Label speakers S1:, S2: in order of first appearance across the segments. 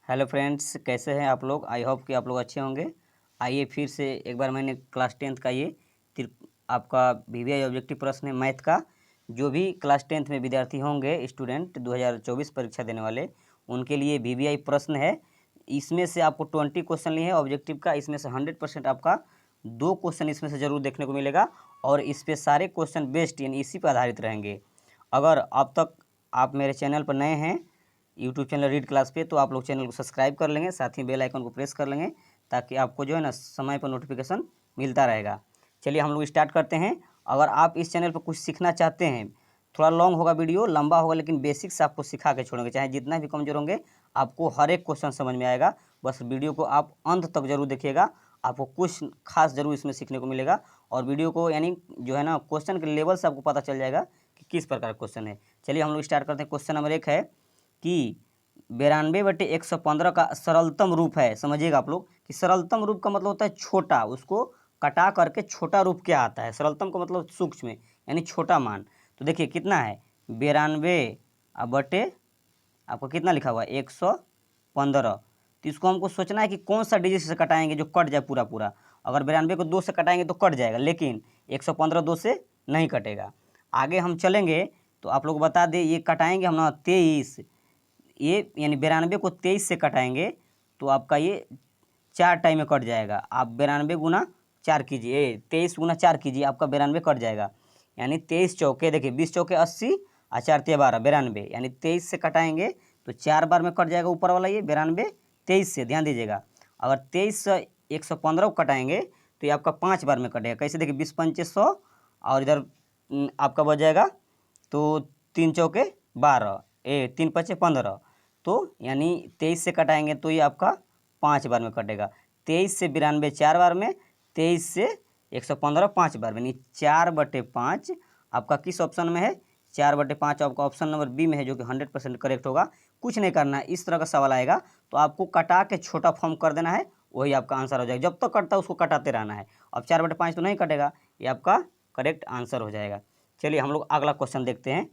S1: Hello friends, कैसे हैं आप लोग। आई होप कि आप लोग अच्छे होंगे। आइए फिर से एक बार मैंने क्लास 10th का ये आपका वीवीआई ऑब्जेक्टिव प्रश्न है मैथ का। जो भी क्लास 10th में विद्यार्थी होंगे, स्टूडेंट 2024 परीक्षा देने वाले, उनके लिए वीवीआई प्रश्न है। इसमें से आपको 20 क्वेश्चन लिए हैं ऑब्जेक्टिव का। इसमें से 100% आपका 2 क्वेश्चन इसमें से ज़रूर देखने को मिलेगा और इस पर सारे क्वेश्चन बेस्ड यानी इसी पर आधारित रहेंगे। अगर अब तक आप मेरे चैनल पर नए हैं यूट्यूब चैनल रीड क्लास पे, तो आप लोग चैनल को सब्सक्राइब कर लेंगे, साथ ही बेल आइकन को प्रेस कर लेंगे ताकि आपको जो है ना समय पर नोटिफिकेशन मिलता रहेगा। चलिए हम लोग स्टार्ट करते हैं। अगर आप इस चैनल पर कुछ सीखना चाहते हैं, थोड़ा लॉन्ग होगा वीडियो, लंबा होगा, लेकिन बेसिक्स आपको सिखा के छोड़ेंगे। चाहे जितना भी कमजोर होंगे, आपको हर एक क्वेश्चन समझ में आएगा। बस वीडियो को आप अंत तक जरूर देखिएगा, आपको कुछ खास जरूर इसमें सीखने को मिलेगा। और वीडियो को यानी जो है ना क्वेश्चन के लेवल से आपको पता चल जाएगा कि किस प्रकार का क्वेश्चन है। चलिए हम लोग स्टार्ट करते हैं। क्वेश्चन नंबर 1 है कि 92/115 का सरलतम रूप है। समझिएगा आप लोग कि सरलतम रूप का मतलब होता है छोटा, उसको कटा करके छोटा रूप क्या आता है। सरलतम का मतलब सूक्ष्म यानी छोटा मान। तो देखिए कितना है 92/, आपको कितना लिखा हुआ है 115। तो इसको हमको सोचना है कि कौन सा डिजिट से कटाएंगे जो कट जाए पूरा पूरा। अगर 92 को 2 से कटाएंगे तो कट जाएगा, लेकिन 115 2 से नहीं कटेगा। आगे हम चलेंगे तो आप लोग बता दें, ये कटाएंगे हम ना 23, ये यानी 92 को 23 से कटाएंगे तो आपका ये 4 टाइम में कट जाएगा। आप 92 गुना 4 कीजिए, 23 गुना 4 कीजिए, आपका 92 कट जाएगा। यानी 23 चौके, देखिए 20 चौके 80 और 4 तिया 12, 92। यानी 23 से कटाएंगे तो 4 बार में कट जाएगा ऊपर वाला ये 92 23 से। ध्यान दीजिएगा, अगर 23 से 115 को कटाएंगे तो ये आपका 5 बार में कटेगा। कैसे, देखिए 20 पंचे 100 और इधर आपका बच जाएगा तो 3 चौके 12, 3 पचे 15। तो यानी 23 से कटाएंगे तो ये आपका 5 बार में कटेगा। 23 से 92 4 बार में, 23 से 115 5 बार में, यानी 4/5 आपका किस ऑप्शन में है, 4/5 आपका ऑप्शन नंबर बी में है, जो कि 100% करेक्ट होगा। कुछ नहीं करना है, इस तरह का सवाल आएगा तो आपको कटा के छोटा फॉर्म कर देना है, वही आपका आंसर हो जाएगा। जब तक कटता है उसको कटाते रहना है। अब 4/5 तो नहीं कटेगा, ये आपका करेक्ट आंसर हो जाएगा। चलिए हम लोग अगला क्वेश्चन देखते हैं।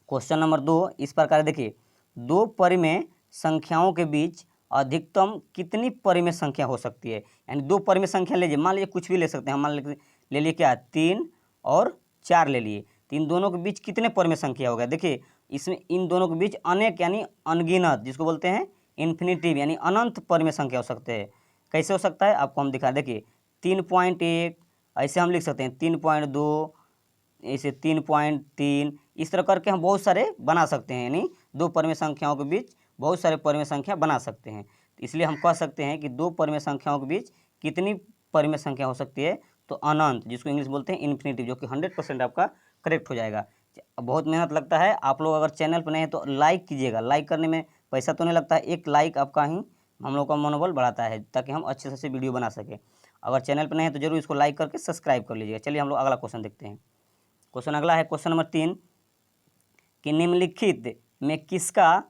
S1: क्वेश्चन नंबर 2 इस प्रकार देखिए, 2 परिमेय संख्याओं के बीच अधिकतम कितनी परिमेय संख्या हो सकती है। यानी 2 परिमेय संख्या लीजिए, मान लीजिए कुछ भी ले सकते हैं हम, मान ले लिए क्या 3 और 4 ले लिए, तो इन दोनों के बीच कितने परिमेय संख्या हो गया। देखिए इसमें इन दोनों के बीच अनेक यानी अनगिनत, जिसको बोलते हैं इन्फिनिटिव यानी अनंत परिमेय संख्या हो सकते हैं। कैसे हो सकता है आपको हम दिखा, देखिए 3.1 ऐसे हम लिख सकते हैं, 3.2 ऐसे 3.3, इस तरह करके हम बहुत सारे बना सकते हैं। यानी 2 परिमेय संख्याओं के बीच बहुत सारे परिमेय संख्या बना सकते हैं। तो इसलिए हम कह सकते हैं कि 2 परिमेय संख्याओं के बीच कितनी परिमेय संख्या हो सकती है, तो अनंत, जिसको इंग्लिश बोलते हैं इन्फिनिटिव, जो कि 100% आपका करेक्ट हो जाएगा। बहुत मेहनत लगता है, आप लोग अगर चैनल पर नहीं है तो लाइक कीजिएगा। लाइक करने में पैसा तो नहीं लगता है, एक लाइक आपका ही हम लोग का मनोबल बढ़ाता है ताकि हम अच्छे से वीडियो बना सकें। अगर चैनल पर नहीं है तो जरूर इसको लाइक करके सब्सक्राइब कर लीजिएगा। चलिए हम लोग अगला क्वेश्चन देखते हैं। क्वेश्चन अगला है क्वेश्चन नंबर 3 कि निम्नलिखित में किसका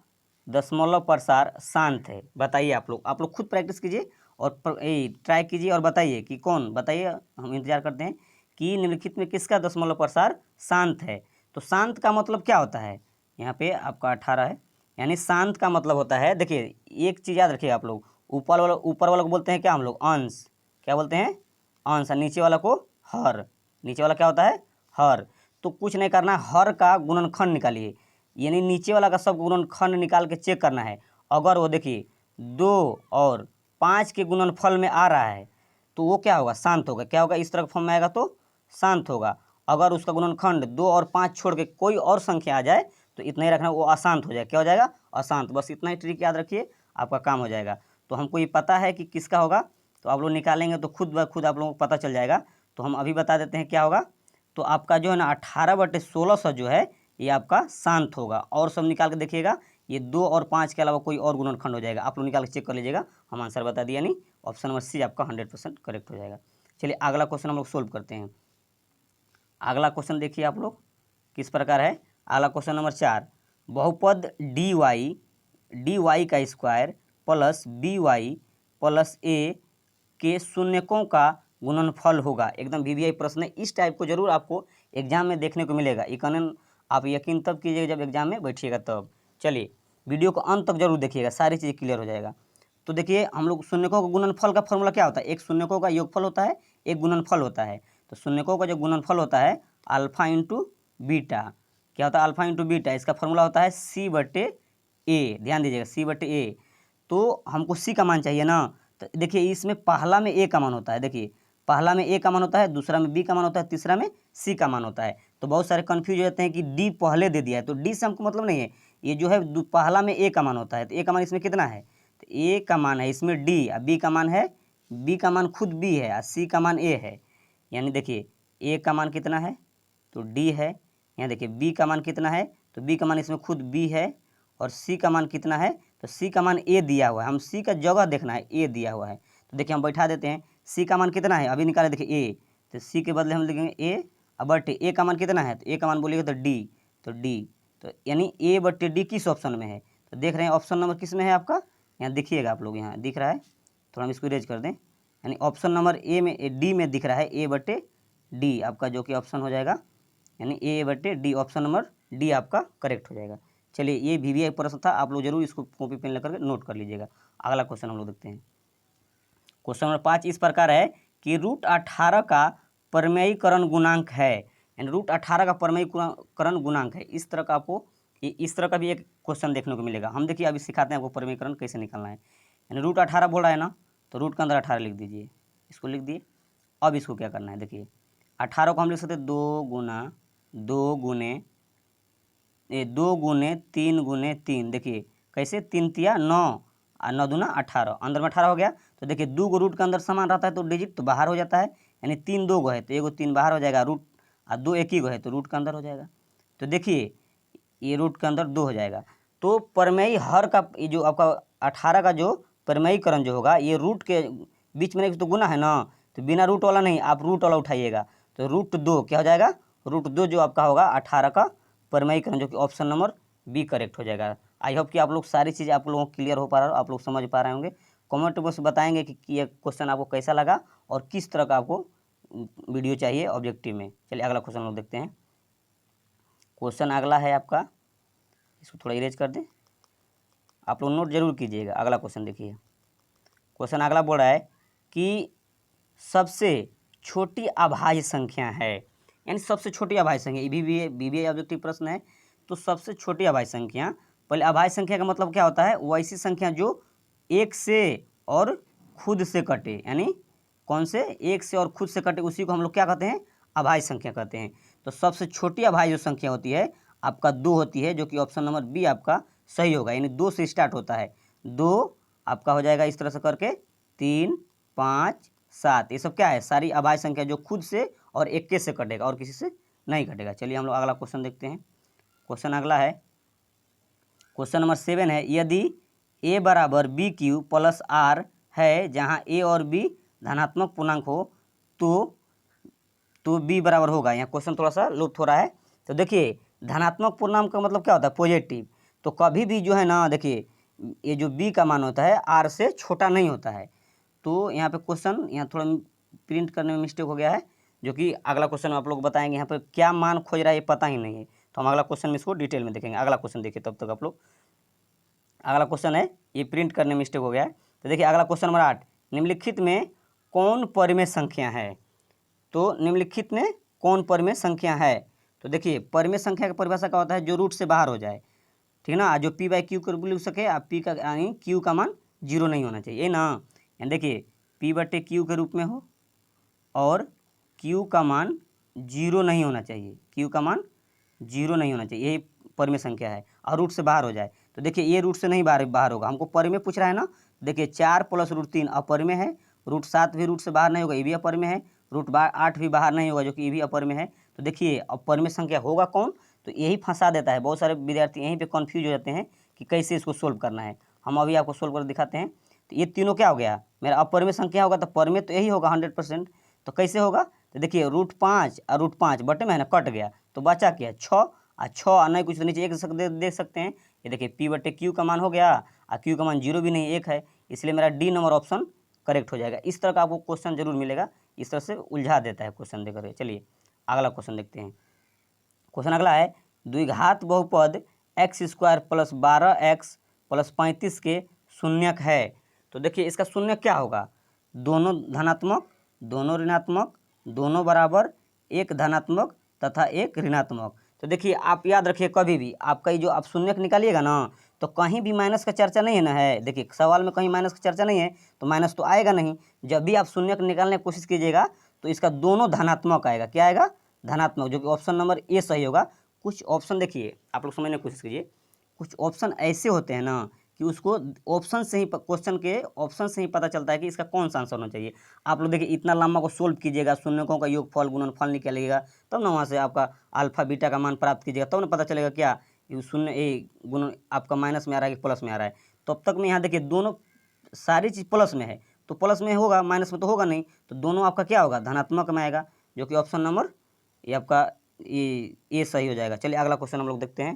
S1: दशमलव प्रसार शांत है। बताइए आप लोग खुद प्रैक्टिस कीजिए और ट्राई कीजिए और बताइए कि कौन, बताइए, हम इंतजार करते हैं कि निम्नलिखित में किसका दशमलव प्रसार शांत है। तो शांत का मतलब क्या होता है, यहाँ पे आपका 18 है। यानी शांत का मतलब होता है, देखिए एक चीज़ याद रखिए आप लोग, ऊपर वाला को बोलते हैं क्या हम लोग, अंश। क्या बोलते हैं, अंश। नीचे वाला को हर। नीचे वाला क्या होता है, हर। तो कुछ नहीं करना है, हर का गुणनखंड निकालिए, यानी नीचे वाला का सब गुणनखंड निकाल के चेक करना है। अगर वो देखिए 2 और 5 के गुणनफल में आ रहा है तो वो क्या होगा, शांत होगा। क्या होगा, इस तरह का फॉर्म में आएगा तो शांत होगा। अगर उसका गुणनखंड 2 और 5 छोड़ के कोई और संख्या आ जाए तो इतना ही रखना, वो अशांत हो जाएगा। क्या हो जाएगा, अशांत। बस इतना ही ट्रिक याद रखिए, आपका काम हो जाएगा। तो हमको ये पता है कि किसका होगा, तो आप लोग निकालेंगे तो खुद ब खुद आप लोगों को पता चल जाएगा। तो हम अभी बता देते हैं क्या होगा। तो आपका जो है ना 18/1600 जो है ये आपका शांत होगा। और सब निकाल के देखिएगा, ये 2 और 5 के अलावा कोई और गुणनखंड हो जाएगा, आप लोग निकाल के चेक कर लीजिएगा। हम आंसर बता दिया, यानी ऑप्शन नंबर सी आपका 100% करेक्ट हो जाएगा। चलिए अगला क्वेश्चन हम लोग सोल्व करते हैं। अगला क्वेश्चन देखिए आप लोग किस प्रकार है। अगला क्वेश्चन नंबर 4, बहुपद dy का square plus by plus a के शून्यकों का गुणनफल होगा। एकदम वीवीआई प्रश्न है, इस टाइप को जरूर आपको एग्जाम में देखने को मिलेगा। इकनन आप यकीन तब कीजिएगा जब एग्जाम में बैठिएगा तब। चलिए वीडियो को अंत तक जरूर देखिएगा, सारी चीज़ें क्लियर हो जाएगा। तो देखिए हम लोग शून्यकों का गुणनफल का फॉर्मूला क्या होता है, एक शून्यकों का योगफल होता है, एक गुणनफल होता है। तो शून्यकों का जो गुणनफल होता है अल्फा इंटू बीटा, क्या होता है अल्फा इंटू बीटा, इसका फॉर्मूला होता है C/A। ध्यान दीजिएगा C/A। तो हमको C का मान चाहिए ना, तो देखिए इसमें पहला में A का मान होता है, देखिए पहला में A का मान होता है, दूसरा में B का मान होता है, तीसरा में C का मान होता है। तो बहुत सारे कन्फ्यूज हो जाते हैं कि D पहले दे दिया है, तो D से हमको मतलब नहीं है, ये जो है पहला में A का मान होता है, तो A का मान इसमें कितना है, तो A का मान है इसमें D, और B का मान है, B का मान खुद B है और C का मान A है। यानी देखिए A का मान कितना है तो D है, यहाँ देखिए B का मान कितना है तो B का मान इसमें खुद B है, और C का मान कितना है तो C का मान A दिया हुआ है, हम C का जगह देखना है, A दिया हुआ है। तो देखिए हम बैठा देते हैं, C का मान कितना है अभी निकाले, देखिए A, तो C के बदले हम लिखेंगे A और बटे A का मान कितना है, तो A का मान बोलिएगा तो D, तो D, तो यानी A बटे D किस ऑप्शन में है, तो देख रहे हैं ऑप्शन नंबर किस में है आपका, यहाँ दिखिएगा आप लोग, यहाँ दिख रहा है, थोड़ा हम इसको इरेज कर दें, यानी ऑप्शन नंबर A में D में दिख रहा है A बटे D आपका, जो कि ऑप्शन हो जाएगा, यानी A बटे D, ऑप्शन नंबर D आपका करेक्ट हो जाएगा। चलिए ये VVI प्रश्न था, आप लोग जरूर इसको कॉपी पेन लेकर के नोट कर लीजिएगा। अगला क्वेश्चन हम लोग देखते हैं। क्वेश्चन नंबर 5 इस प्रकार है कि √18 का परमेयीकरण गुणांक है, यानी √18 का परमेयीकरण गुणांक है। इस तरह का आपको इस तरह का भी एक क्वेश्चन देखने को मिलेगा। हम देखिए अभी सिखाते हैं आपको परमेयीकरण कैसे निकालना है। यानी √18 बोल रहा है ना, तो रूट के अंदर 18 लिख दीजिए, इसको लिख दिए। अब इसको क्या करना है, देखिए 18 को हम लिख सकते हैं 2 गुने 3, देखिए कैसे 3 तिया 9 और 9 दूना 18, अंदर में 18 हो गया। तो देखिए 2 को रूट के अंदर समान रहता है तो डिजिट तो बाहर हो जाता है, यानी 3 2 गो है तो एगो 3 बाहर हो जाएगा, रूट और 2 एक ही गो है तो रूट के अंदर हो जाएगा। तो देखिए ये रूट के अंदर 2 हो जाएगा। तो परमेयी हर का ये जो आपका 18 का जो परमेयीकरण जो होगा, ये रूट के बीच में तो गुना है ना, तो बिना रूट वाला नहीं, आप रूट वाला उठाइएगा, तो √2 क्या हो जाएगा, √2 जो आपका होगा 18 का परमेयीकरण, जो कि ऑप्शन नंबर B करेक्ट हो जाएगा। आई होप कि आप लोग सारी चीज़ें आप लोगों को क्लियर हो पा रहा हो, आप लोग समझ पा रहे होंगे। कमेंट बॉक्स बताएंगे कि ये क्वेश्चन आपको कैसा लगा और किस तरह का आपको वीडियो चाहिए ऑब्जेक्टिव में। चलिए अगला क्वेश्चन लोग देखते हैं। क्वेश्चन अगला है आपका, इसको थोड़ा इरेज कर दें, आप लोग नोट जरूर कीजिएगा। अगला क्वेश्चन देखिए, क्वेश्चन अगला बोल रहा है कि सबसे छोटी अभाज्य संख्या है, यानी सबसे छोटी अभाज्य संख्या, VVI ऑब्जेक्टिव प्रश्न है। तो सबसे छोटी अभाज्य संख्या, पहले अभाज्य संख्या का मतलब क्या होता है, वो ऐसी संख्या जो एक से और खुद से कटे, यानी कौन से, एक से और खुद से कटे, उसी को हम लोग क्या कहते हैं, अभाज्य संख्या कहते हैं। तो सबसे छोटी अभाज्य जो संख्या होती है आपका 2 होती है, जो कि ऑप्शन नंबर B आपका सही होगा, यानी 2 से स्टार्ट होता है। 2 आपका हो जाएगा इस तरह से करके 3 5 7, ये सब क्या है, सारी अभाज्य संख्या जो खुद से और इक्के से कटेगा और किसी से नहीं कटेगा। चलिए हम लोग अगला क्वेश्चन देखते हैं। क्वेश्चन अगला है, क्वेश्चन नंबर 7 है, यदि A बराबर BQ प्लस R है, जहाँ A और B धनात्मक पूर्णांक हो तो B बराबर होगा। यहाँ क्वेश्चन थोड़ा सा लुप्त हो रहा है। तो देखिए धनात्मक पूर्णांक का मतलब क्या होता है, पॉजिटिव। तो कभी भी जो है ना, देखिए ये जो B का मान होता है R से छोटा नहीं होता है। तो यहाँ पे क्वेश्चन यहाँ थोड़ा प्रिंट करने में मिस्टेक हो गया है, जो कि अगला क्वेश्चन में आप लोग बताएंगे। यहाँ पे क्या मान खोज रहा है ये पता ही नहीं है, तो हम अगला क्वेश्चन में इसको डिटेल में देखेंगे। अगला क्वेश्चन देखिए तब तक आप लोग। अगला क्वेश्चन है, ये प्रिंट करने में मिस्टेक हो गया है। तो देखिए अगला क्वेश्चन नंबर 8, निम्नलिखित में कौन परिमेय संख्या है। तो निम्नलिखित में कौन परिमेय संख्या है, तो देखिए परिमेय संख्या का परिभाषा क्या होता है, जो रूट से बाहर हो जाए, ठीक है ना, जो P/Q कर लिख सके, आप P का यानी Q का मान 0 नहीं होना चाहिए ना, यानी देखिए P/Q के रूप में हो और Q का मान 0 नहीं होना चाहिए, Q का मान 0 नहीं होना चाहिए, यही परिमेय संख्या है। और रूट से बाहर हो जाए, तो देखिए ये रूट से नहीं बाहर होगा, हमको परिमेय पूछ रहा है ना। देखिए 4 + √3 अपरिमेय है, √7 भी रूट से बाहर नहीं होगा, ये भी अपरिमेय है, √8 भी बाहर नहीं होगा, जो कि ये भी अपरिमेय है। तो देखिए अब परिमेय संख्या होगा कौन, तो यही फंसा देता है। बहुत सारे विद्यार्थी यहीं पे कंफ्यूज हो जाते हैं कि कैसे इसको सोल्व करना है। हम अभी आपको सोल्व कर दिखाते हैं। तो ये तीनों क्या हो गया, मेरा अपरिमेय संख्या होगा, तो परिमेय तो यही होगा 100%। तो कैसे होगा, तो देखिए √5 और √5 बटे में है ना, कट गया, तो बचा क्या 6 और 6 और नहीं कुछ तो नीचे 1 देख सकते हैं। ये देखिए P/Q का मान हो गया और Q का मान 0 भी नहीं 1 है, इसलिए मेरा D नंबर ऑप्शन करेक्ट हो जाएगा। इस तरह का आपको क्वेश्चन जरूर मिलेगा, इस तरह से उलझा देता है क्वेश्चन देकर। चलिए अगला क्वेश्चन देखते हैं। क्वेश्चन अगला है, द्विघात बहुपद x square plus 12x plus 35 के शून्यक है। तो देखिए इसका शून्य क्या होगा, दोनों धनात्मक, दोनों ऋणात्मक, दोनों बराबर, एक धनात्मक तथा एक ऋणात्मक। तो देखिए आप याद रखिए, कभी भी आपका ये जो आप शून्यक निकालिएगा ना, तो कहीं भी माइनस का चर्चा नहीं है ना, है देखिए सवाल में कहीं माइनस का चर्चा नहीं है, तो माइनस तो आएगा नहीं। जब भी आप शून्यक निकालने की कोशिश कीजिएगा तो इसका दोनों धनात्मक आएगा। क्या आएगा, धनात्मक, जो कि ऑप्शन नंबर ए सही होगा। कुछ ऑप्शन देखिए आप लोग समझने की कोशिश कीजिए, कुछ ऑप्शन ऐसे होते हैं ना कि उसको ऑप्शन से ही, क्वेश्चन के ऑप्शन से ही पता चलता है कि इसका कौन सा आंसर होना चाहिए। आप लोग देखिए इतना लंबा को सोल्व कीजिएगा, शून्यकों का योगफल गुणनफल निकालिएगा, तब ना वहाँ से आपका अल्फा बीटा का मान प्राप्त कीजिएगा, तब ना पता चलेगा क्या ये शून्य ए गुण आपका माइनस में आ रहा है कि प्लस में आ रहा है। तब तक में यहाँ देखिए दोनों सारी चीज़ प्लस में है, तो प्लस में होगा, माइनस में तो होगा नहीं, तो दोनों आपका क्या होगा, धनात्मक में आएगा, जो कि ऑप्शन नंबर ये आपका ये सही हो जाएगा। चलिए अगला क्वेश्चन हम लोग देखते हैं।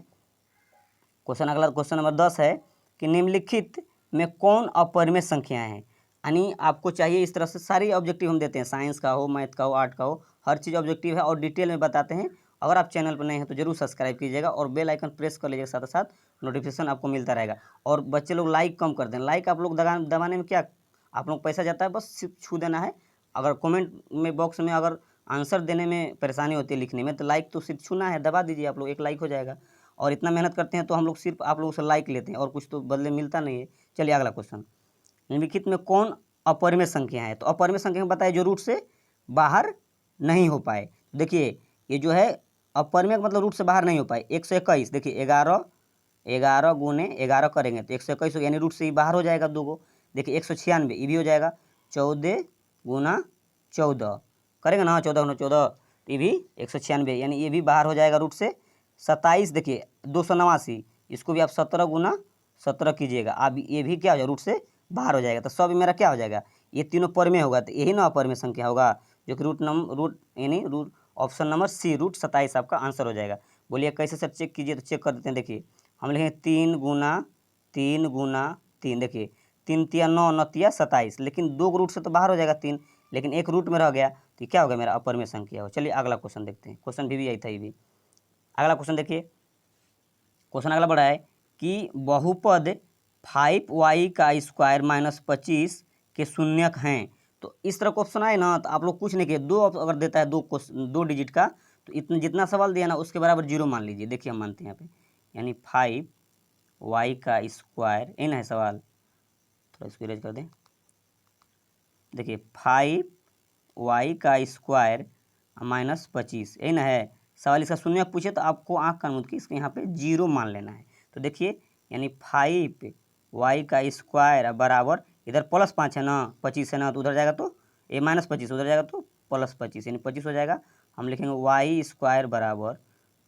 S1: अगला क्वेश्चन नंबर 10 है कि निम्नलिखित में कौन अपरिमेय संख्याएं हैं। यानी आपको चाहिए इस तरह से सारी ऑब्जेक्टिव हम देते हैं, साइंस का हो, मैथ का हो, आर्ट का हो, हर चीज़ ऑब्जेक्टिव है और डिटेल में बताते हैं। अगर आप चैनल पर नए हैं तो जरूर सब्सक्राइब कीजिएगा और बेल आइकन प्रेस कर लीजिएगा, साथ साथ नोटिफिकेशन आपको मिलता रहेगा। और बच्चे लोग लाइक कम कर दें, लाइक आप लोग दबाने में क्या आप लोग पैसा जाता है, बस सिर्फ छू देना है। अगर कमेंट में बॉक्स में अगर आंसर देने में परेशानी होती है लिखने में, तो लाइक तो सिर्फ छूना है, दबा दीजिए आप लोग, एक लाइक हो जाएगा। और इतना मेहनत करते हैं तो हम लोग सिर्फ आप लोगों से लाइक लेते हैं और कुछ तो बदले मिलता नहीं है। चलिए अगला क्वेश्चन, निम्नलिखित में कौन अपरिमेय संख्या है। तो अपरिमेय संख्या बताइए जो रूट से बाहर नहीं हो पाए। देखिए ये जो है अपरिमेय मतलब रूट से बाहर नहीं हो पाए। 121 देखिए 11 गुने 11 करेंगे तो 121 यानी रूट से ही बाहर हो जाएगा दो गो। देखिए 196 ये भी हो जाएगा, 14 गुना 14 करेंगे ना, 14 गुना 14, तो ये भी 196 यानी ये भी बाहर हो जाएगा रूट से। 27 देखिए 289, इसको भी आप 17 गुना 17 कीजिएगा, अब ये भी क्या हो जाएगा, रूट से बाहर हो जाएगा। तो सब मेरा क्या हो जाएगा, ये तीनों परिमेय होगा, तो यही ना अपरिमेय संख्या होगा, जो कि रूट यानी route option number C route 27 आपका आंसर हो जाएगा। बोलिए कैसे सर चेक कीजिए, तो चेक कर देते हैं। देखिए हम लिखेंगे 3 गुना 3 गुना 3, देखिए 3 तिया 9, 9 तिया 27, लेकिन दो रूट से तो बाहर हो जाएगा 3, लेकिन एक रूट में रह गया, तो क्या होगा मेरा अपरिमेय संख्या हो। चलिए अगला क्वेश्चन देखते हैं, क्वेश्चन भी आई था ये भी। अगला क्वेश्चन देखिए, क्वेश्चन अगला बड़ा है कि बहुपद 5y का स्क्वायर माइनस 25 के शून्यक हैं। तो इस तरह का ऑप्शन आए ना, तो आप लोग कुछ नहीं किए, दो अगर देता है दो डिजिट का, तो इतना जितना सवाल दिया ना उसके बराबर जीरो मान लीजिए। देखिए हम मानते हैं यहाँ पे, यानी 5y का स्क्वायर, ये ना है सवाल, थोड़ा इसको इरेज कर दें। देखिए 5y का स्क्वायर माइनस 25, यही ना है सवाल। इसका शून्य पूछे तो आपको आँख कान मूंद के इसके यहाँ पे जीरो मान लेना है। तो देखिए यानी 5y का स्क्वायर बराबर, इधर प्लस 5 है ना, 25 है ना, तो उधर जाएगा तो ये माइनस 25, उधर जाएगा तो प्लस 25, यानी 25 हो जाएगा। हम लिखेंगे y स्क्वायर बराबर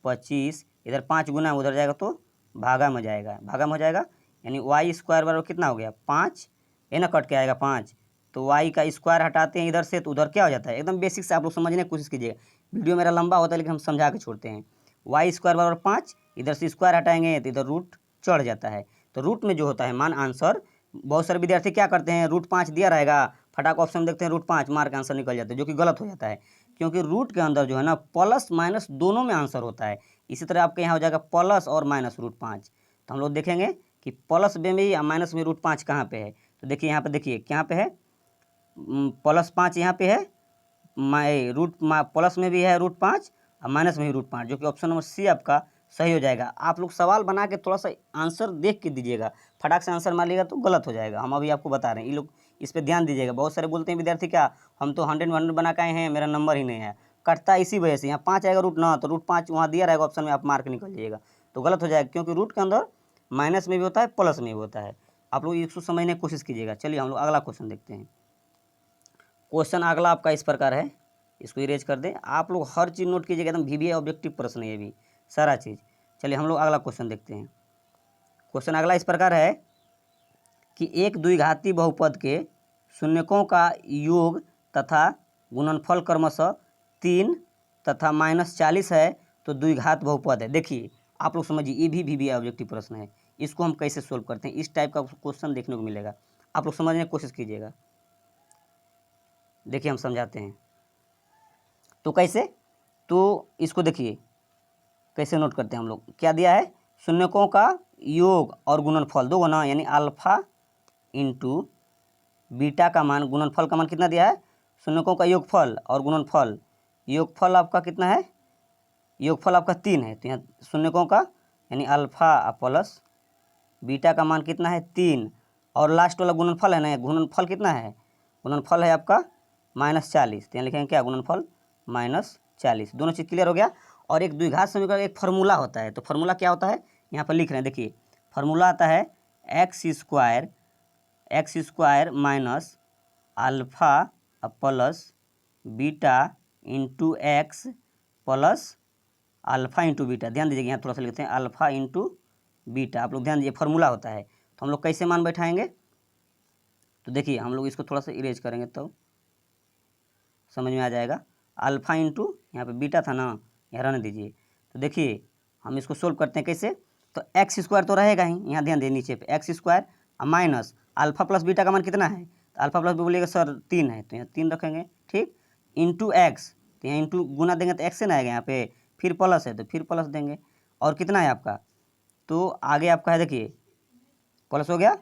S1: 25, इधर 5 गुना उधर जाएगा तो भागा में जाएगा, भागा में हो जाएगा, यानी y स्क्वायर बराबर कितना हो गया 5, ये ना कट के आएगा 5, तो y का स्क्वायर हटाते हैं इधर से, तो उधर क्या हो जाता है, एकदम बेसिक से आप लोग समझने की कोशिश कीजिएगा। वीडियो मेरा लंबा होता है लेकिन हम समझा के छोड़ते हैं। y स्क्वायर बराबर 5, इधर से स्क्वायर हटाएंगे तो इधर रूट चढ़ जाता है। तो रूट में जो होता है मान आंसर, बहुत सारे विद्यार्थी क्या करते हैं, रूट 5 दिया रहेगा, फटाक ऑप्शन देखते हैं रूट 5, मार्क आंसर निकल जाता है, जो कि गलत हो जाता है, क्योंकि रूट के अंदर जो है ना प्लस माइनस दोनों में आंसर होता है। इसी तरह आपके यहाँ हो जाएगा प्लस और माइनस रूट 5। तो हम लोग देखेंगे कि प्लस में भी या माइनस में रूट 5 कहाँ पे है। तो देखिए यहाँ पे, देखिए क्या पे है, प्लस 5 यहाँ पे है, प्लस में भी है रूट 5 और माइनस में भी रूट 5, जो कि ऑप्शन नंबर सी आपका सही हो जाएगा। आप लोग सवाल बना के थोड़ा सा आंसर देख के दीजिएगा, फटाक से आंसर मारिएगा तो गलत हो जाएगा। हम अभी आपको बता रहे हैं, ये लोग इस पर ध्यान दीजिएगा। बहुत सारे बोलते हैं विद्यार्थी क्या हम तो 100 बना के आए हैं, मेरा नंबर ही नहीं है, कटता है इसी वजह से। यहाँ 5 आएगा रूट ना, तो रूट 5 वहाँ दिया रहेगा ऑप्शन में, आप मार्क निकल जाइएगा, तो गलत हो जाएगा, क्योंकि रूट के अंदर माइनस में भी होता है प्लस में भी होता है। आप लोग इसको समझने की कोशिश कीजिएगा। चलिए हम लोग अगला क्वेश्चन देखते हैं। क्वेश्चन अगला आपका इस प्रकार है, इसको इरेज कर दें। आप लोग हर चीज़ नोट कीजिएगा, एकदम VBA ऑब्जेक्टिव प्रश्न है ये भी, सारा चीज़। चलिए हम लोग अगला क्वेश्चन देखते हैं। क्वेश्चन अगला इस प्रकार है कि एक द्विघाती बहुपद के शून्यकों का योग तथा गुणनफल क्रमशः 3 तथा -40 है, तो द्विघात बहुपद है। देखिए आप लोग समझिए, ये भी VBA ऑब्जेक्टिव प्रश्न है, इसको हम कैसे सोल्व करते हैं, इस टाइप का क्वेश्चन देखने को मिलेगा, आप लोग समझने की कोशिश कीजिएगा। देखिए हम समझाते हैं, तो कैसे, तो इसको देखिए कैसे नोट करते हैं हम लोग। क्या दिया है, शून्यकों का योग और गुणनफल दो ना, यानी अल्फा इंटू बीटा का मान, गुणनफल का मान कितना दिया है, शून्यकों का योगफल और गुणनफल, योगफल आपका कितना है, योगफल आपका 3 है, तो यहाँ शून्यकों का यानी अल्फा प्लस बीटा का मान कितना है 3, और लास्ट वाला गुणनफल है ना, गुणनफल कितना है, गुणनफल है आपका -40, तो यहाँ लिखेंगे क्या, गुणनफल -40। दोनों चीज़ क्लियर हो गया। और एक द्विघात समीकरण एक फार्मूला होता है, तो फार्मूला क्या होता है यहाँ पर लिख रहे हैं, देखिए फार्मूला आता है x square minus alpha plus beta into x plus alpha into beta. ध्यान दीजिएगा यहाँ थोड़ा सा लिखते हैं अल्फ़ा इंटू बीटा, आप लोग ध्यान दीजिए फार्मूला होता है। तो हम लोग कैसे मान बैठाएंगे, तो देखिए हम लोग इसको थोड़ा सा इरेज करेंगे तो समझ में आ जाएगा। अल्फ़ा इंटू यहाँ पे बीटा था ना, यहाँ रहने दीजिए। तो देखिए हम इसको सोल्व करते हैं कैसे, तो एक्स स्क्वायर तो रहेगा ही, यहाँ ध्यान दीजिए नीचे पे x square minus alpha plus beta का मान कितना है, तो अल्फ़ा प्लस बोलिएगा सर 3 है, तो यहाँ 3 रखेंगे, ठीक, इंटू एक्स, तो यहाँ इंटू गुना देंगे तो एक्स से ना आएगा, यहाँ पे फिर प्लस है तो फिर प्लस देंगे, और कितना है आपका, तो आगे आपका है देखिए प्लस हो गया,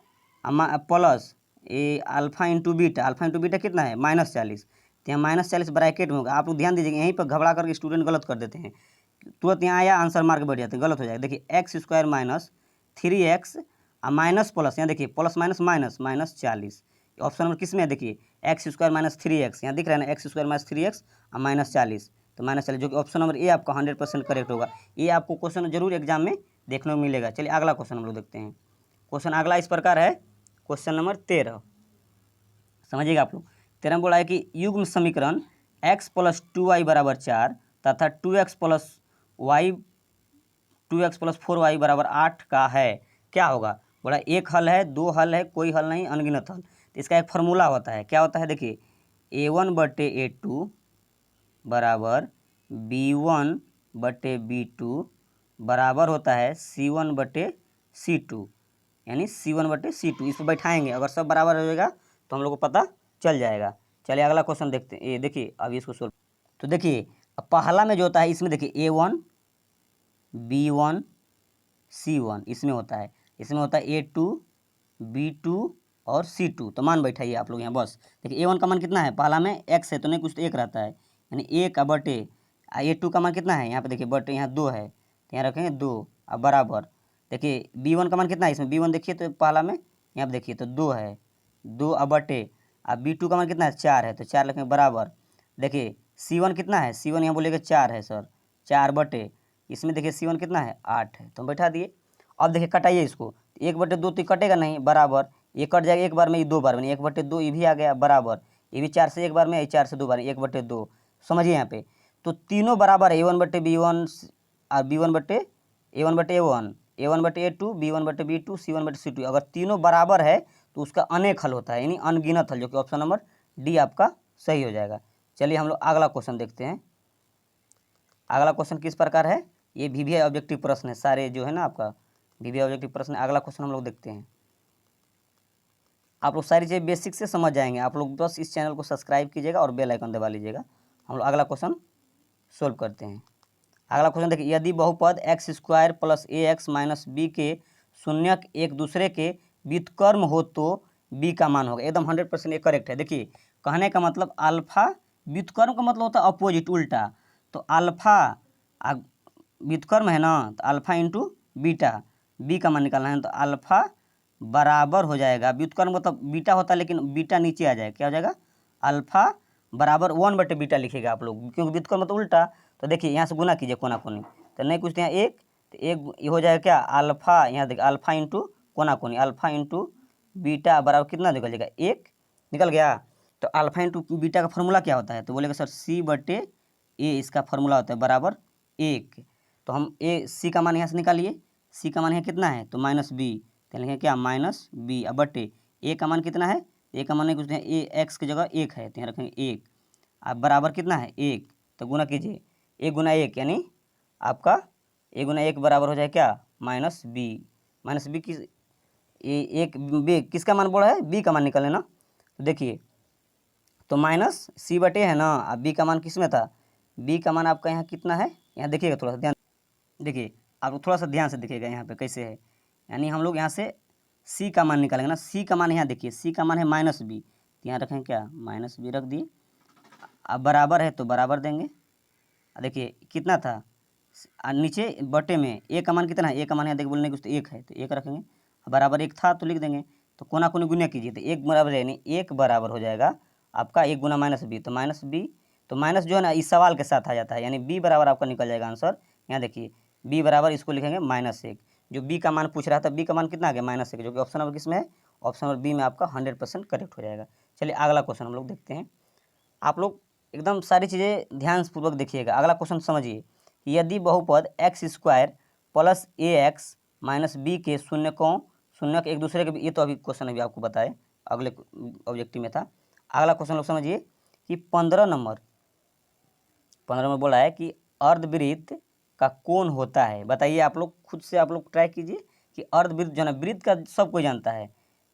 S1: प्लस ये अल्फ़ा इंटू बीटा कितना है -40, तो यहाँ -40 ब्रैकेट में होगा। आप लोग ध्यान दीजिएगा, यहीं पर घबरा करके स्टूडेंट गलत कर देते हैं, तुरंत यहाँ आया आंसर मार्क बैठ जाते हैं, गलत हो जाएगा। देखिए x square minus 3x minus plus, यहाँ देखिए plus minus minus -40, option number किस में है, देखिए एक्स स्क्वायर माइनस 3x, यहाँ दिख रहा है ना एक्स स्क्वायर माइनस 3x -40, तो -40 जो कि ऑप्शन नंबर ए आपका 100% करेक्ट होगा। ये आपको क्वेश्चन जरूर एग्जाम में देखने को मिलेगा। चलिए अगला क्वेश्चन हम लोग देखते हैं। क्वेश्चन अगला इस प्रकार है, क्वेश्चन नंबर 13, समझिएगा आप लोग। 13 में बोला है कि युग्म समीकरण x प्लस 2y बराबर 4 तथा 2x प्लस 4y बराबर 8 का है, क्या होगा। बोला एक हल है, दो हल है, कोई हल नहीं, अनगिनत हल। तो इसका एक फार्मूला होता है, क्या होता है देखिए, a1/a2 बराबर b1/b2 बराबर होता है c1/c2, यानी c1/c2। इसको बैठाएंगे, अगर सब बराबर हो जाएगा तो हम लोग को पता चल जाएगा। चलिए अगला क्वेश्चन देखते हैं। ये देखिए अभी इसको सोल्व, तो देखिए पहला में जो होता है इसमें देखिए a1 b1 c1 इसमें होता है, इसमें होता है a2 b2 और c2। तो मान बैठाइए आप लोग यहाँ बस। देखिए a1 का मान कितना है, पहला में x है तो नहीं कुछ तो 1 रहता है, यानी 1/, a2 का मान कितना है, यहाँ पे देखिए बटे यहाँ 2 है, तो यहाँ रखेंगे 2 अब बराबर। देखिए b1 का मान कितना है, इसमें b1 देखिए तो पहला में यहाँ पे देखिए तो 2 है, 2/, अब b2 का मान कितना है 4 है, तो 4 रखेंगे बराबर। देखिए c1 कितना है, c1 यहाँ बोलेगा 4 है सर, 4/, इसमें देखिए c1 कितना है 8 है, तो हम बैठा दिए। अब देखिए कटाइए इसको, 1/2 तो कटेगा नहीं, बराबर ये कट जाएगा एक बार में, ये 2 बार में, 1/2 ये भी आ गया बराबर, ये भी 4 से एक बार में, ये 4 से 2 बार में, 1/2 समझिए यहाँ पे। तो तीनों बराबर है, a1/b1 और a1/a1, a1/a2, b1/b2, c1/c2। अगर तीनों बराबर है तो उसका अनेक हल होता है, यानी अनगिनत हल, जो कि ऑप्शन नंबर डी आपका सही हो जाएगा। चलिए हम लोग अगला क्वेश्चन देखते हैं। अगला क्वेश्चन किस प्रकार है, ये वीवीआई ऑब्जेक्टिव प्रश्न है, सारे जो है ना आपका वीवीआई ऑब्जेक्टिव प्रश्न। अगला क्वेश्चन हम लोग देखते हैं। आप लोग सारी चीज़ें बेसिक से समझ जाएंगे, आप लोग बस इस चैनल को सब्सक्राइब कीजिएगा और बेल आइकन दबा लीजिएगा। हम लोग अगला क्वेश्चन सोल्व करते हैं। अगला क्वेश्चन देखिए, यदि बहुपद एक्स स्क्वायर प्लस ए एक्स माइनस बी के शून्यक एक दूसरे के व्युत्क्रम हो तो बी का मान होगा। एकदम 100% ये करेक्ट है। देखिए कहने का मतलब अल्फा, व्युत्क्रम का मतलब होता है अपोजिट, उल्टा। तो अल्फा व्युत्क्रम है ना, तो अल्फा इंटू बीटा, बी का मान निकालना है, तो अल्फा बराबर हो जाएगा, व्युत्क्रम मतलब बीटा होता है लेकिन बीटा नीचे आ जाएगा, क्या हो जाएगा, अल्फा बराबर 1/बीटा लिखेगा आप लोग, क्योंकि व्युत्क्रम मतलब उल्टा। तो देखिए यहाँ से गुना कीजिए कोना कोनी, तो नहीं कुछ यहाँ एक, तो एक ये हो जाएगा क्या, अल्फा, यहाँ देखिए अल्फा इंटू कोना कोनी, अल्फा इंटू बीटा बराबर कितना निकल जाएगा, 1 निकल गया। तो अल्फा इंटू बीटा का फार्मूला क्या होता है, तो बोलेगा सर c/a, इसका फार्मूला होता है बराबर 1। तो हम c का मान यहाँ से निकालिए, c का मान यहाँ कितना है, तो -b, तो लिखेंगे क्या -b बटे a का मान कितना है, a का मान नहीं कुछ नहीं, a x की जगह 1 है, तो यहाँ रखेंगे 1, अब बराबर कितना है 1, तो गुना कीजिए 1 गुना 1 यानी आपका 1 गुना 1 बराबर हो जाए क्या -b किस एक बी किसका मान बोला है, b का मान निकल लेना। तो देखिए तो -c/a है ना, अब b का मान किस में था, b का मान आपका यहाँ कितना है, यहाँ देखिएगा थोड़ा सा ध्यान। देखिए आप थोड़ा सा ध्यान से देखिएगा यहाँ पे कैसे है, यानी हम लोग यहाँ से सी का मान निकालेंगे ना। सी का मान यहाँ देखिए, सी का मान है -b, तो यहाँ रखेंगे क्या, -b रख दिए। अब बराबर है तो बराबर देंगे। देखिए कितना था, नीचे बटे में ए का मान कितना है, ए का मान यहाँ देख बोलने कुछ तो 1 है, तो 1 रखेंगे। बराबर 1 था तो लिख देंगे। तो कोना कोनी गुना कीजिए, तो 1 बराबर यानी 1 बराबर हो जाएगा आपका 1 गुना -b, तो -b, तो माइनस जो है ना इस सवाल के साथ आ जाता है, यानी b बराबर आपका निकल जाएगा आंसर। यहाँ देखिए b बराबर इसको लिखेंगे -1, जो b का मान पूछ रहा था, b का मान कितना आ गया -1, जो कि ऑप्शन नंबर किस में है, ऑप्शन नंबर बी में आपका 100% करेक्ट हो जाएगा। चलिए अगला क्वेश्चन हम लोग देखते हैं। आप लोग एकदम सारी चीज़ें ध्यानपूर्वक देखिएगा। अगला क्वेश्चन समझिए, यदि बहुपद x² plus ax minus b के शून्य के एक दूसरे के, ये तो अभी क्वेश्चन अभी आपको बताए, अगले ऑब्जेक्टिव में था। अगला क्वेश्चन लोग समझिए कि 15 नंबर बोला है कि अर्धवृत्त का कोण होता है। बताइए आप लोग खुद से, आप लोग ट्राई कीजिए कि अर्धवृत्त जो है ना, वृत्त का सब कोई जानता है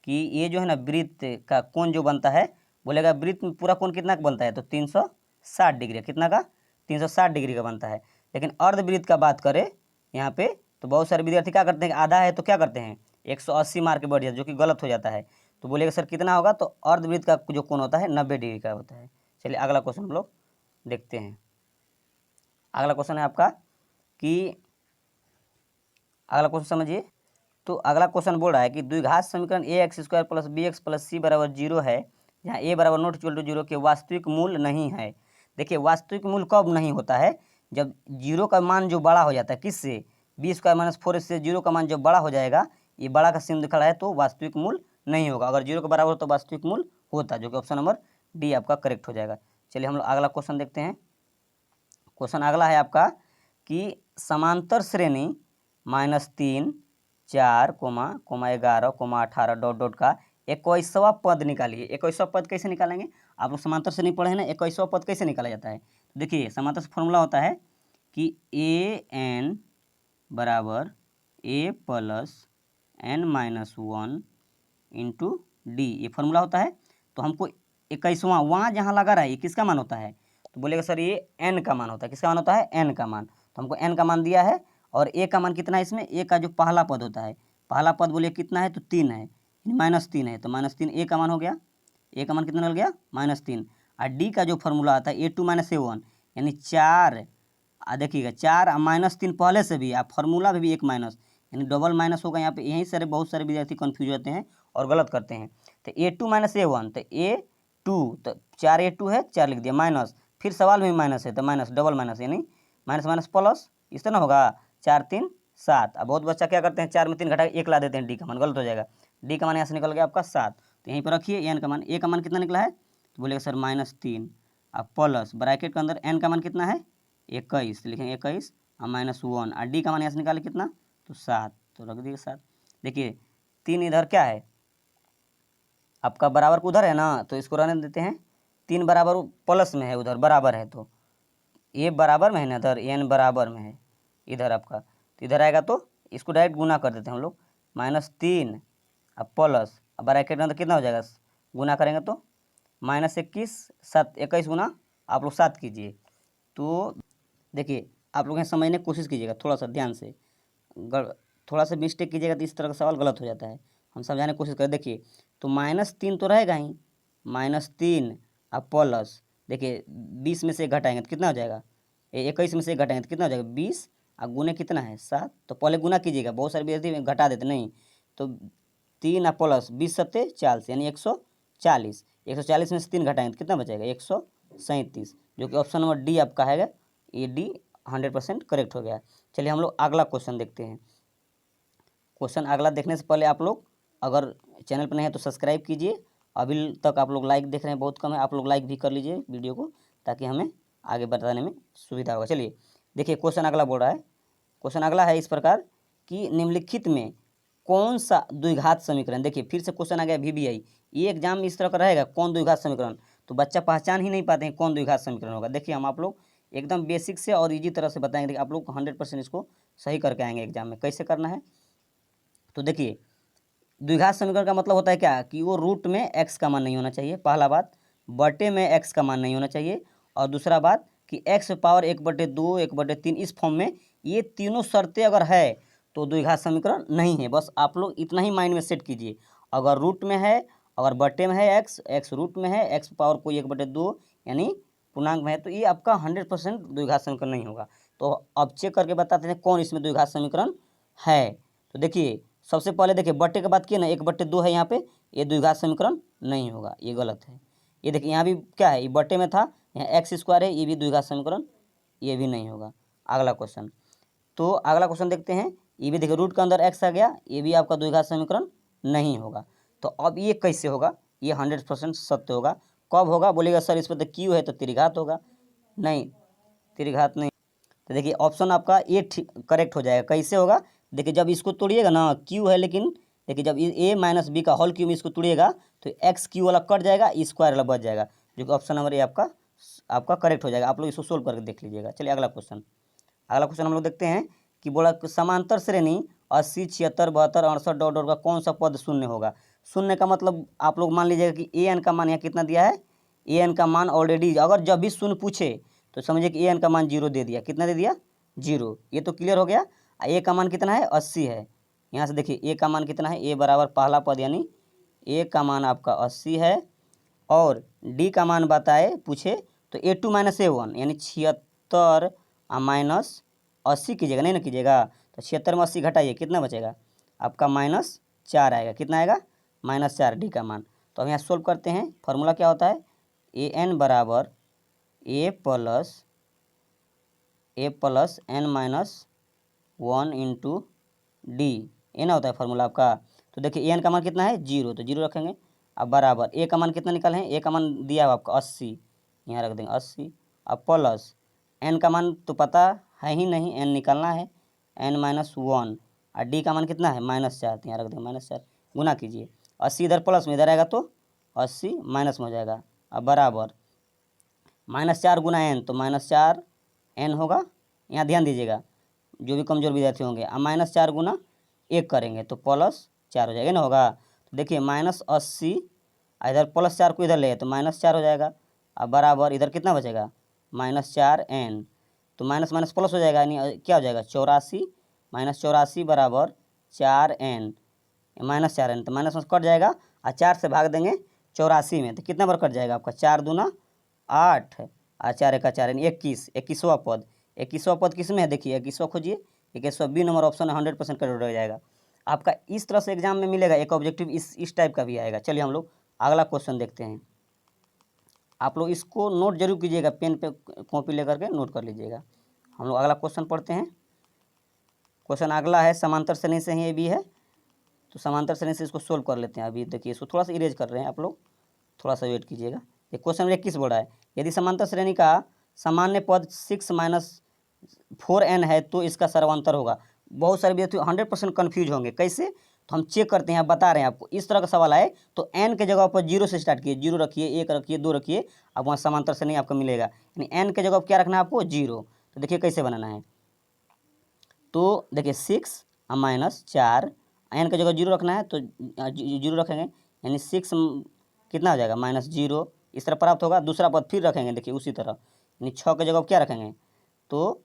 S1: कि ये जो है ना वृत्त का कोण जो बनता है, बोलेगा वृत्त में पूरा कोण कितना का बनता है, तो 360 डिग्री। कितना का, 360 डिग्री का बनता है। लेकिन अर्धवृत्त का बात करें यहाँ पे, तो बहुत सारे विद्यार्थी क्या करते हैं, आधा है तो क्या करते हैं 180 मार्क के बढ़ जाता है, जो कि गलत हो जाता है। तो बोलेगा सर कितना होगा, तो अर्धवृत्त का जो कोण होता है 90 डिग्री का होता है। चलिए अगला क्वेश्चन हम लोग देखते हैं। अगला क्वेश्चन है आपका कि, अगला क्वेश्चन समझिए। तो अगला क्वेश्चन बोल रहा है कि द्विघात समीकरण ax² plus bx plus c बराबर 0 है, जहाँ a बराबर नॉट इक्वल टू 0 के वास्तविक मूल नहीं है। देखिए वास्तविक मूल कब नहीं होता है, जब 0 का मान जो बड़ा हो जाता है, किससे, b² - 4 से 0 का मान जब बड़ा हो जाएगा, ये बड़ा का चिन्ह दिखा रहा है, तो वास्तविक मूल नहीं होगा। अगर 0 के बराबर हो तो वास्तविक मूल होता है, जो कि ऑप्शन नंबर डी आपका करेक्ट हो जाएगा। चलिए हम लोग अगला क्वेश्चन देखते हैं। क्वेश्चन अगला है आपका कि समांतर श्रेणी -3, 4, -11, -18 डॉट डॉट का 21वां पद निकालिए। 21वां पद कैसे निकालेंगे, आप लोग समांतर श्रेणी पढ़े हैं ना, 21वां पद कैसे निकाला जाता है। तो देखिए समांतर फॉर्मूला होता है कि an बराबर a plus n-1 into D, ये फॉर्मूला होता है। तो हमको 21वां वहाँ जहाँ लगा रहा है, ये किसका मान होता है, तो बोलेगा सर ये n का मान होता है। किसका मान होता है, n का मान। तो हमको n का मान दिया है, और a का मान कितना है इसमें, a का जो पहला पद होता है, पहला पद बोलिए कितना है, तो 3 है, -3 है, तो -3 a का मान हो गया। a का मान कितना निकल गया, -3। और d का जो फॉर्मूला आता है a2 - a1, यानी 4, देखिएगा 4 -3 पहले से भी, आप फार्मूला में भी एक माइनस, यानी डबल माइनस होगा यहाँ पे। यहीं सारे बहुत सारे विद्यार्थी कन्फ्यूज होते हैं और गलत करते हैं। तो a2 - a1, तो a2, तो 4 a2 है, 4 लिख दिया, माइनस, फिर सवाल में माइनस है तो माइनस, डबल माइनस, यानी माइनस माइनस प्लस, इस तरह होगा 4 3 7। अब बहुत बच्चा क्या करते हैं, 4 में 3 घटा 1 ला देते हैं, डी का मान गलत हो जाएगा। डी का मान यहाँ से निकल गया आपका 7, तो यहीं पर रखिए एन का मान। ए का मान कितना निकला है, तो बोलेगा सर -3, अब प्लस ब्रैकेट के अंदर एन का मान कितना है 21, लिखेंगे 21 और -1, और डी का मान यहाँ से निकाले कितना, तो 7, तो रख दिए 7। देखिए 3 इधर क्या है आपका, बराबर को उधर है ना, तो इसको रहने देते हैं। 3 बराबर प्लस में है, उधर बराबर है, तो ए बराबर में है ना, इधर एन बराबर में है इधर आपका, तो इधर आएगा तो इसको डायरेक्ट गुना कर देते हैं हम लोग, -3 अब प्लस, अब ब्रैकेट में अंदर कितना हो जाएगा, गुना करेंगे तो -21, 7 21 गुना आप लोग 7 कीजिए। तो देखिए आप लोग यहाँ समझने की कोशिश कीजिएगा, थोड़ा सा ध्यान से, थोड़ा सा मिस्टेक कीजिएगा तो इस तरह का सवाल गलत हो जाता है। हम समझाने की कोशिश करें। देखिए तो -3 तो रहेगा ही, -3 अब प्लस, देखिए 20 में से एक घटाएंगे तो कितना हो जाएगा, 21 में से एक घटाएंगे तो कितना हो जाएगा 20, और गुने कितना है 7, तो पहले गुना कीजिएगा, बहुत सारे विद्यार्थी घटा देते नहीं। तो 3 और प्लस 20 सत्ते 40, यानी 140, 140 में से 3 घटाएंगे तो कितना बचेगा 137, जो कि ऑप्शन नंबर डी आपका है। ये डी 100% करेक्ट हो गया। चलिए हम लोग अगला क्वेश्चन देखते हैं। क्वेश्चन अगला देखने से पहले आप लोग अगर चैनल पर नहीं है तो सब्सक्राइब कीजिए। अभी तक आप लोग लाइक देख रहे हैं बहुत कम है, आप लोग लाइक भी कर लीजिए वीडियो को, ताकि हमें आगे बताने में सुविधा होगा। चलिए देखिए क्वेश्चन अगला बोल रहा है। क्वेश्चन अगला है इस प्रकार कि निम्नलिखित में कौन सा द्विघात समीकरण, देखिए फिर से क्वेश्चन आ गया VBI, ये एग्जाम में इस तरह का रहेगा, कौन द्विघात समीकरण, तो बच्चा पहचान ही नहीं पाते हैं कौन द्विघात समीकरण होगा। देखिए हम आप लोग एकदम बेसिक से और इजी तरह से बताएंगे। देखिए आप लोग 100% इसको सही करके आएंगे एग्जाम में। कैसे करना है, तो देखिए द्विघात समीकरण का मतलब होता है क्या, कि वो रूट में x का मान नहीं होना चाहिए, पहला बात, बटे में x का मान नहीं होना चाहिए, और दूसरा बात कि x पावर 1/2 1/3 इस फॉर्म में ये तीनों शर्तें अगर है तो द्विघात समीकरण नहीं है। बस आप लोग इतना ही माइंड में सेट कीजिए। अगर रूट में है, अगर बटे में है एक्स रूट में है, एक्स पावर कोई 1/2 यानी पूर्णांक में है, तो ये आपका 100% द्विघात समीकरण नहीं होगा। तो अब चेक करके बताते हैं कौन इसमें द्विघात समीकरण है। तो देखिए सबसे पहले देखिए बटे के बाद किए ना 1/2 है यहाँ पे, ये द्विघात समीकरण नहीं होगा, ये गलत है। ये देखिए यहाँ भी क्या है, ये बटे में था, यहाँ x² है, ये भी द्विघात समीकरण, ये भी नहीं होगा। अगला क्वेश्चन, तो अगला क्वेश्चन देखते हैं। ये भी देखिए रूट के अंदर x आ गया, ये भी आपका द्विघात समीकरण नहीं होगा। तो अब ये कैसे होगा, ये 100% सत्य होगा। कब होगा बोलेगा सर इस पर तो क्यू है तो त्रिघात होगा, नहीं त्रिघात नहीं। तो देखिए ऑप्शन आपका ए करेक्ट हो जाएगा। कैसे होगा, देखिए जब इसको तोड़िएगा ना, क्यू है लेकिन देखिए जब ए माइनस बी का होल क्यू में इसको तोड़िएगा तो एक्स क्यू वाला कट जाएगा, ई स्क्वायर वाला बच जाएगा, जो कि ऑप्शन नंबर ए आपका करेक्ट हो जाएगा। आप लोग इसको सोल्व करके देख लीजिएगा। चलिए अगला क्वेश्चन हम लोग देखते हैं कि बोला समांतर श्रेणी 80, 76, 72, 68 डॉट डॉट का कौन सा पद शून्य होगा। शून्य का मतलब आप लोग मान लीजिएगा कि ए एन का मान यहाँ कितना दिया है, ए एन का मान ऑलरेडी अगर जब भी शून्य पूछे तो समझिए कि ए एन का मान 0 दे दिया। कितना दे दिया, 0। ये तो क्लियर हो गया। ए का मान कितना है, 80 है। यहाँ से देखिए ए का मान कितना है, ए बराबर पहला पद यानी ए का मान आपका 80 है, और डी का मान बताए पूछे तो A2 - A1 यानी 76 माइनस 80 कीजिएगा, नहीं ना कीजिएगा। तो 76 में 80 घटाइए, कितना बचेगा आपका -4 आएगा। कितना आएगा, -4 डी का मान। तो हम यहाँ सोल्व करते हैं। फार्मूला क्या होता है, AN बराबर A plus n-1 into D, ये ना होता है फार्मूला आपका। तो देखिए एन का मान कितना है, 0, तो 0 रखेंगे। अब बराबर ए का मान कितना निकाले हैं, ए का मान दिया है आपका 80, यहाँ रख देंगे 80। अब प्लस एन का मान तो पता है ही नहीं, एन निकालना है, n-1, और डी का मान कितना है -4, तो यहाँ रख देंगे -4। गुना कीजिए, 80 इधर प्लस में इधर आएगा तो 80 माइनस में हो जाएगा। अब बराबर -4 गुना एन, तो -4 एन होगा। यहाँ ध्यान दीजिएगा जो भी कमजोर विद्यार्थी होंगे। अब -4 गुना 1 करेंगे तो +4 हो जाएगा ना, होगा। तो देखिए -80 इधर +4 को इधर ले तो -4 हो जाएगा। अब बराबर इधर कितना बचेगा, -4n, तो माइनस माइनस प्लस हो जाएगा, यानी क्या हो जाएगा 84, -84 बराबर 4n, -4n, तो माइनस कट जाएगा और 4 से भाग देंगे 84 में, तो कितना बार कट जाएगा आपका 4 दूना 8 और 4 एका 4 यानी 21, 21वां पद। 21वां पद किस में है, देखिए 21वां खोजिए, 21वां बी नंबर ऑप्शन 100% करेक्ट हो जाएगा आपका। इस तरह से एग्जाम में मिलेगा, एक ऑब्जेक्टिव इस टाइप का भी आएगा। चलिए हम लोग अगला क्वेश्चन देखते हैं। आप लोग इसको नोट जरूर कीजिएगा, पेन पे कॉपी लेकर के नोट कर लीजिएगा। हम लोग अगला क्वेश्चन पढ़ते हैं। क्वेश्चन अगला है समांतर श्रेणी से ही ये भी है, तो समांतर श्रेणी से इसको सोल्व कर लेते हैं। अभी देखिए इसको थोड़ा सा इरेज कर रहे हैं आप लोग, थोड़ा सा वेट कीजिएगा। ये क्वेश्चन 21 बोला है, यदि समांतर श्रेणी का सामान्य पद 6 - 4n है तो इसका सर्वांतर होगा। बहुत सारे विद्यार्थी 100% कन्फ्यूज होंगे, कैसे, तो हम चेक करते हैं, बता रहे हैं आपको। इस तरह का सवाल आए तो n के जगह पर 0 से स्टार्ट कीजिए, 0 रखिए, 1 रखिए, 2 रखिए, अब वहाँ समांतर श्रेणी आपको मिलेगा। यानी n के जगह पर क्या रखना है आपको, 0। तो देखिए कैसे बनाना है, तो देखिए 6 -4, n के जगह 0 रखना है तो 0 रखेंगे, यानी 6 कितना हो जाएगा -0, इस तरह प्राप्त होगा। दूसरा पद फिर रखेंगे, देखिए उसी तरह, यानी 6 के जगह क्या रखेंगे, तो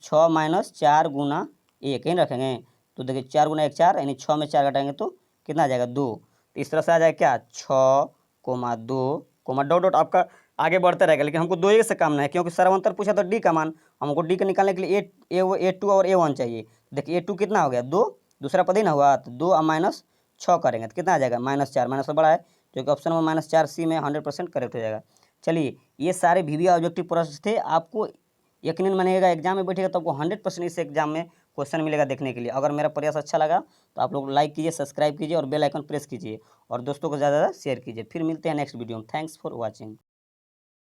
S1: 6 - 4 गुना 1 ही रखेंगे। तो देखिए 4 गुना 1 4, यानी 6 में 4 घटाएंगे तो कितना आ जाएगा 2। तो इस तरह से आ जाएगा क्या 6, 2, डॉट डॉट आपका आगे बढ़ते रहेगा। लेकिन हमको 2 से काम नहीं है, क्योंकि सर्वांतर पूछा तो डी का मान, हमको डी का निकालने के लिए A2 और A1 चाहिए। देखिए A2 कितना हो गया 2, दूसरा पद ही ना हुआ, तो 2 -6 करेंगे तो कितना आ जाएगा -4, माइनस बड़ा है जो कि ऑप्शन में -4C में 100% करेक्ट हो जाएगा। चलिए ये सारे VBA ऑब्जेक्टिव प्रश्न थे। आपको यकीनन मानिएगा एग्जाम में बैठेगा तो आपको 100% इस एग्जाम में क्वेश्चन मिलेगा देखने के लिए। अगर मेरा प्रयास अच्छा लगा तो आप लोग लाइक कीजिए, सब्सक्राइब कीजिए और बेल आइकन प्रेस कीजिए, और दोस्तों को ज़्यादा से ज़्यादा शेयर कीजिए। फिर मिलते हैं नेक्स्ट वीडियो में। Thanks for watching.